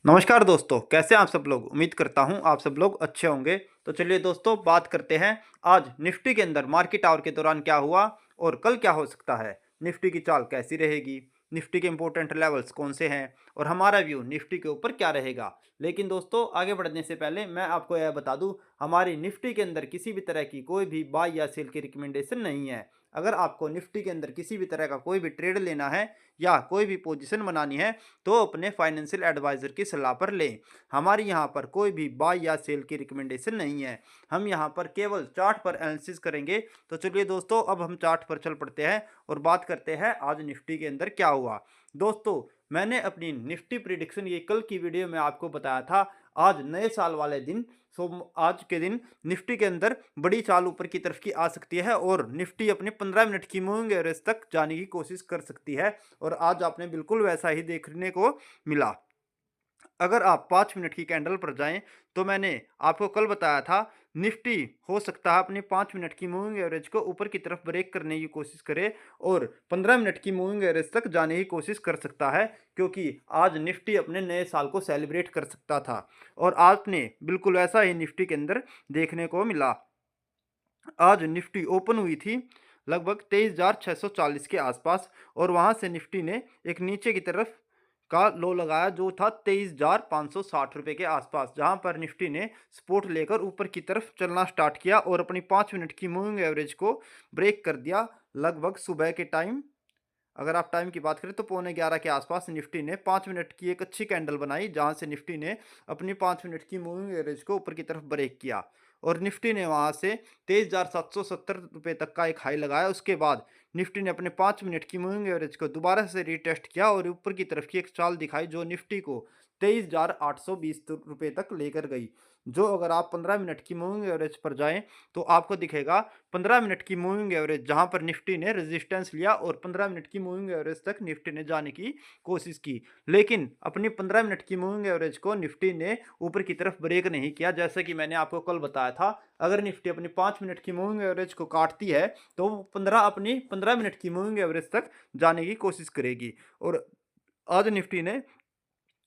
नमस्कार दोस्तों, कैसे हैं आप सब लोग। उम्मीद करता हूं आप सब लोग अच्छे होंगे। तो चलिए दोस्तों, बात करते हैं आज निफ्टी के अंदर मार्केट आवर के दौरान क्या हुआ और कल क्या हो सकता है। निफ्टी की चाल कैसी रहेगी, निफ्टी के इंपॉर्टेंट लेवल्स कौन से हैं और हमारा व्यू निफ्टी के ऊपर क्या रहेगा। लेकिन दोस्तों, आगे बढ़ने से पहले मैं आपको यह बता दूं, हमारी निफ्टी के अंदर किसी भी तरह की कोई भी बाय या सेल की रिकमेंडेशन नहीं है। अगर आपको निफ्टी के अंदर किसी भी तरह का कोई भी ट्रेड लेना है या कोई भी पोजीशन बनानी है तो अपने फाइनेंशियल एडवाइजर की सलाह पर लें। हमारी यहाँ पर कोई भी बाय या सेल की रिकमेंडेशन नहीं है। हम यहाँ पर केवल चार्ट पर एनालिसिस करेंगे। तो चलिए दोस्तों, अब हम चार्ट पर चल पड़ते हैं और बात करते हैं आज निफ्टी के अंदर क्या हुआ। दोस्तों, मैंने अपनी निफ्टी प्रिडिक्शन ये कल की वीडियो में आपको बताया था। आज नए साल वाले दिन आज के दिन निफ्टी के अंदर बड़ी चाल ऊपर की तरफ की आ सकती है और निफ्टी अपने 15 मिनट की मूविंग एवरेज तक जाने की कोशिश कर सकती है। और आज आपने बिल्कुल वैसा ही देखने को मिला। अगर आप 5 मिनट की कैंडल पर जाएं तो मैंने आपको कल बताया था, निफ्टी हो सकता है अपनी 5 मिनट की मूविंग एवरेज को ऊपर की तरफ ब्रेक करने की कोशिश करे और 15 मिनट की मूविंग एवरेज तक जाने की कोशिश कर सकता है, क्योंकि आज निफ्टी अपने नए साल को सेलिब्रेट कर सकता था। और आपने बिल्कुल ऐसा ही निफ्टी के अंदर देखने को मिला। आज निफ्टी ओपन हुई थी लगभग 23,640 के आसपास और वहां से निफ्टी ने एक नीचे की तरफ का लो लगाया जो था 23,560 रुपए के आसपास, जहां पर निफ्टी ने सपोर्ट लेकर ऊपर की तरफ चलना स्टार्ट किया और अपनी 5 मिनट की मूविंग एवरेज को ब्रेक कर दिया। लगभग सुबह के टाइम, अगर आप टाइम की बात करें तो 11:15 के आसपास निफ्टी ने 5 मिनट की एक अच्छी कैंडल बनाई, जहां से निफ्टी ने अपनी 5 मिनट की मूविंग एवरेज को ऊपर की तरफ ब्रेक किया और निफ्टी ने वहां से 23,770 रुपये तक का एक हाई लगाया। उसके बाद निफ्टी ने अपने 5 मिनट की मूविंग एवरेज को दोबारा से रीटेस्ट किया और ऊपर की तरफ की एक चाल दिखाई जो निफ्टी को 23,820 रुपये तक लेकर गई। जो अगर आप 15 मिनट की मूविंग एवरेज पर जाएं तो आपको दिखेगा 15 मिनट की मूविंग एवरेज जहां पर निफ्टी ने रेजिस्टेंस लिया और 15 मिनट की मूविंग एवरेज तक निफ्टी ने जाने की कोशिश की। लेकिन अपनी 15 मिनट की मूविंग एवरेज को निफ्टी ने ऊपर की तरफ ब्रेक नहीं किया। जैसे कि मैंने आपको कल बताया था, अगर निफ्टी अपनी 5 मिनट की मूविंग एवरेज को काटती है तो वो 15 मिनट की मूविंग एवरेज तक जाने की कोशिश करेगी। और आज निफ्टी ने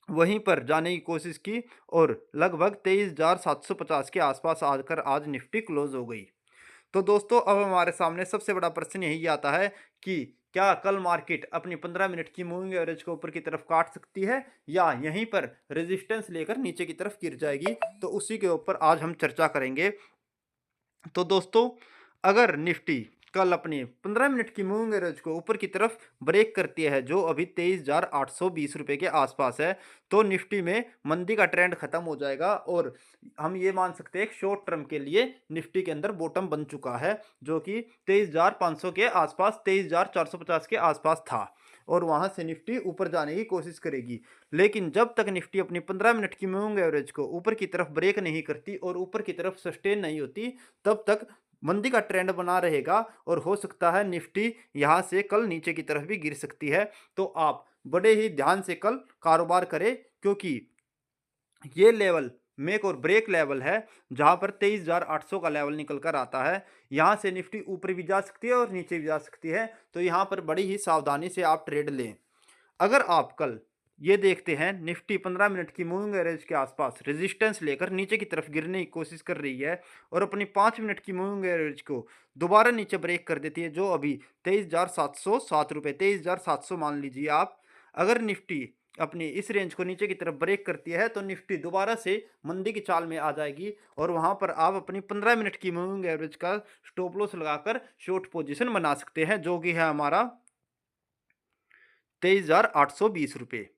वहीं पर जाने की कोशिश की और लगभग 23,750 के आसपास आकर आज निफ्टी क्लोज हो गई। तो दोस्तों, अब हमारे सामने सबसे बड़ा प्रश्न यही आता है कि क्या कल मार्केट अपनी 15 मिनट की मूविंग एवरेज को ऊपर की तरफ काट सकती है या यहीं पर रेजिस्टेंस लेकर नीचे की तरफ गिर जाएगी। तो उसी के ऊपर आज हम चर्चा करेंगे। तो दोस्तों, अगर निफ्टी कल अपनी 15 मिनट की मूविंग एवरेज को ऊपर की तरफ ब्रेक करती है जो अभी 23,820 रुपये के आसपास है, तो निफ्टी में मंदी का ट्रेंड खत्म हो जाएगा और हम ये मान सकते हैं शॉर्ट टर्म के लिए निफ्टी के अंदर बॉटम बन चुका है, जो कि 23,500 के आसपास 23,450 के आसपास था और वहां से निफ्टी ऊपर जाने की कोशिश करेगी। लेकिन जब तक निफ्टी अपनी 15 मिनट की मूविंग एवरेज को ऊपर की तरफ ब्रेक नहीं करती और ऊपर की तरफ सस्टेन नहीं होती, तब तक मंदी का ट्रेंड बना रहेगा और हो सकता है निफ्टी यहां से कल नीचे की तरफ भी गिर सकती है। तो आप बड़े ही ध्यान से कल कारोबार करें, क्योंकि ये लेवल मेक और ब्रेक लेवल है, जहां पर 23,800 का लेवल निकल कर आता है। यहां से निफ्टी ऊपर भी जा सकती है और नीचे भी जा सकती है, तो यहां पर बड़ी ही सावधानी से आप ट्रेड लें। अगर आप कल ये देखते हैं निफ्टी 15 मिनट की मूविंग एवरेज के आसपास रेजिस्टेंस लेकर नीचे की तरफ गिरने की कोशिश कर रही है और अपनी 5 मिनट की मूविंग एवरेज को दोबारा नीचे ब्रेक कर देती है जो अभी 23,707 रुपये 23,700 मान लीजिए आप। अगर निफ्टी अपनी इस रेंज को नीचे की तरफ ब्रेक करती है तो निफ्टी दोबारा से मंदी की चाल में आ जाएगी और वहां पर आप अपनी 15 मिनट की मूविंग एवरेज का स्टॉप लॉस लगाकर शॉर्ट पोजीशन बना सकते हैं, जो कि है हमारा 23,820 रुपये।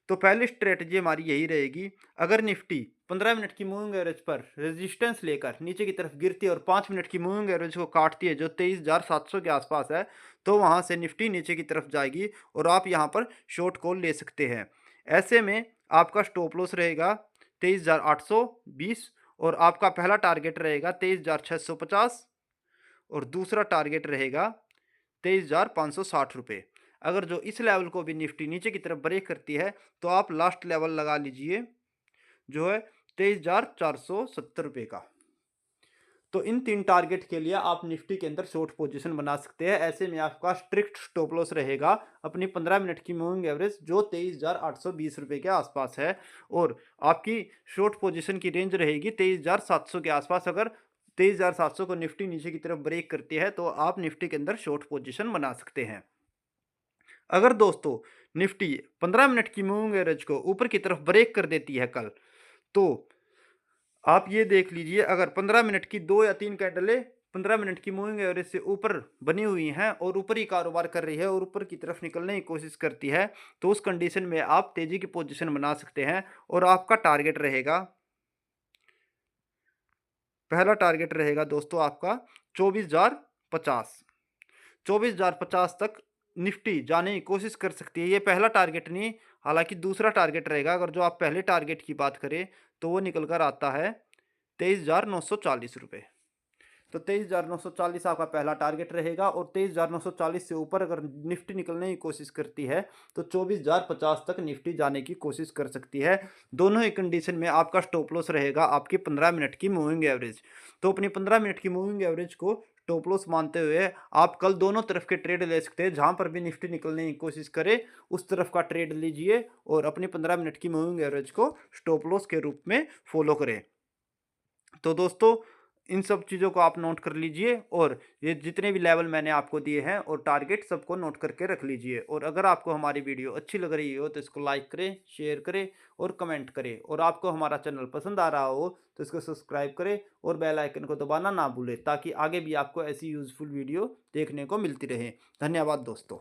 तो पहली स्ट्रेटजी हमारी यही रहेगी। अगर निफ्टी 15 मिनट की मूविंग एवरेज पर रेजिस्टेंस लेकर नीचे की तरफ गिरती है और 5 मिनट की मूविंग एवरेज को काटती है जो 23,700 के आसपास है, तो वहां से निफ्टी नीचे की तरफ जाएगी और आप यहां पर शॉर्ट कॉल ले सकते हैं। ऐसे में आपका स्टॉप लॉस रहेगा 23,820 और आपका पहला टारगेट रहेगा 23,650 और दूसरा टारगेट रहेगा 23,560 रुपये। अगर जो इस लेवल को भी निफ्टी नीचे की तरफ ब्रेक करती है तो आप लास्ट लेवल लगा लीजिए, जो है 23,470 रुपये का। तो इन 3 टारगेट के लिए आप निफ्टी के अंदर शॉर्ट पोजीशन बना सकते हैं। ऐसे में आपका स्ट्रिक्ट स्टॉप लॉस रहेगा अपनी 15 मिनट की मूविंग एवरेज जो 23,820 रुपए के आसपास है, और आपकी शॉर्ट पोजीशन की रेंज रहेगी 23,700 के आसपास। अगर 23,700 को निफ्टी नीचे की तरफ ब्रेक करती है तो आप निफ्टी के अंदर शॉर्ट पोजीशन बना सकते हैं। अगर दोस्तों निफ्टी 15 मिनट की मूविंग एवरेज को ऊपर की तरफ ब्रेक कर देती है कल, तो आप ये देख लीजिए, अगर 15 मिनट की 2 या 3 कैंडलें 15 मिनट की मूविंग एवरेज से ऊपर बनी हुई हैं और ऊपर ही कारोबार कर रही है और ऊपर की तरफ निकलने की कोशिश करती है, तो उस कंडीशन में आप तेजी की पोजीशन बना सकते हैं। और आपका टारगेट रहेगा, पहला टारगेट रहेगा दोस्तों आपका 24,050। 24,050 तक निफ्टी जाने की कोशिश कर सकती है। ये पहला टारगेट नहीं, हालाँकि दूसरा टारगेट रहेगा। अगर जो आप पहले टारगेट की बात करें, तो वो निकल कर आता है 23,940 रुपए। तो 23,940 आपका पहला टारगेट रहेगा, और 23,940 से ऊपर अगर निफ्टी निकलने की कोशिश करती है, तो 24,050 तक निफ्टी जाने की कोशिश कर सकती है। दोनों ही कंडीशन में आपका स्टॉप लॉस रहेगा आपकी 15 मिनट की मूविंग एवरेज। तो अपनी 15 मिनट की मूविंग एवरेज को स्टॉप लॉस मानते हुए आप कल दोनों तरफ के ट्रेड ले सकते हैं। जहां पर भी निफ्टी निकलने की कोशिश करे, उस तरफ का ट्रेड लीजिए और अपनी 15 मिनट की मूविंग एवरेज को स्टॉप लॉस के रूप में फॉलो करें। तो दोस्तों इन सब चीज़ों को आप नोट कर लीजिए, और ये जितने भी लेवल मैंने आपको दिए हैं और टारगेट सबको नोट करके रख लीजिए। और अगर आपको हमारी वीडियो अच्छी लग रही हो तो इसको लाइक करें, शेयर करें और कमेंट करें। और आपको हमारा चैनल पसंद आ रहा हो तो इसको सब्सक्राइब करें और बेल आइकन को दबाना ना भूलें, ताकि आगे भी आपको ऐसी यूज़फुल वीडियो देखने को मिलती रहे। धन्यवाद दोस्तों।